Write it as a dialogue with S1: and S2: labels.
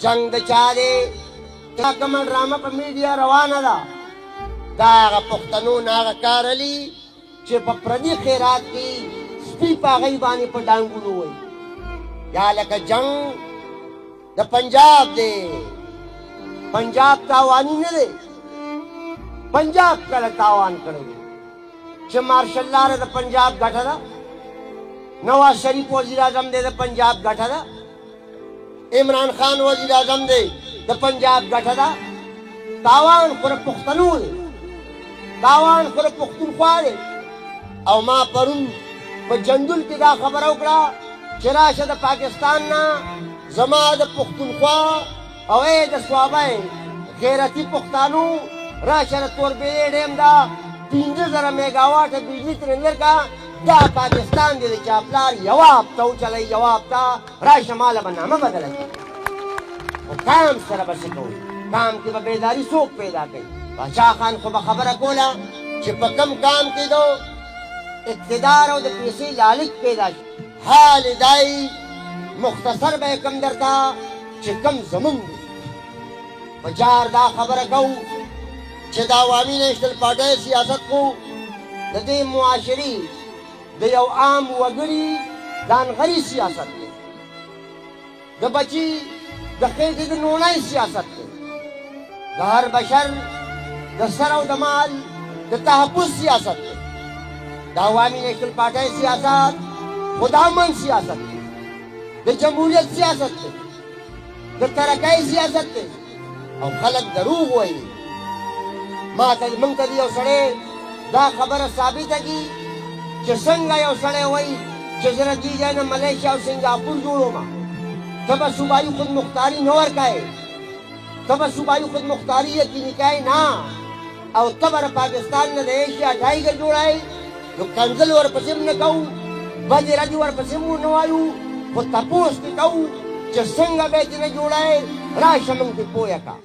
S1: جنگ د چا دی دا کومه ډرامه په میډیا روانه ده دا هغه پښتنو نه هغه کار علي چې په پردي خیرات کې سپي په هغوی باندې په ډانګونو وایي یا لکه جنگ د پنجاب دی پنجاب تاواني نه دی پنجاب کله تاوان کړی دی چې مارشل لاره د پنجاب ګټه ده نواز شریف وزیر اعظم دی د پنجاب ګټه ده عمران خان وزیر اعظم دی د پنجاب ګټه ده تاوان خو د پښتنو دی تاوان خو د پښتونخوا دی او ما پرون په جندول کې دا خبره وکړه چې راشه د پاکستان نه زما د پښتونخوا او د صوابۍ غیرتي پښتانو راشه د توربېلې ډیم دا 15,000 میګاواټه بجلي ترې لرګه دا پاکستان دی د چا پلار یوه هفته وچلی یوه هفته راشه ماله به نامه بدله کړي خو کام سره به څه کوو کام کې به بیداري څوک پیدا کوي باچا خان خو به خبره کوله چې په کم کام کې دو اقتدار او د پیسې لالچ پیدا شي حال دای مختصر به کم درته چې کم زمون دی په جار دا خبره کوو چې د عوامي نیشنل پارټۍ سیاست خو د دې معاشري د یو عام وګړي ځانغړي سیاست دی د بچي د خېټې د نونۍ سیاست دی د هر بشر د سر او د مال د تحفظ سیاست دی د عوامي نیشنل پارټۍ سیاست خدامن سیاست دی د جمهوریت سیاست دی د ترقۍ سیاست دی او خلک دروغ وایي موږ ته یو سړی دا خبره ثابته کړي چې څنګه یو سړی وایي چې زه له دې ځای نه ملیشیا او سنګاپور جوړوم ته به صوبایي خودمختاري نه ورکوې ته به صوبایي خودمختاري یقیني کوې نه او ته به د پاکستان نه د ایشیا ټایګر جوړوې نو کنځل ورپسې هم نه کوو بدې ردې ورپسې هم ونه وایو خو تپوس دې کوو چې څنګه به یې نه جوړوې راشه موږ دې پوه کړه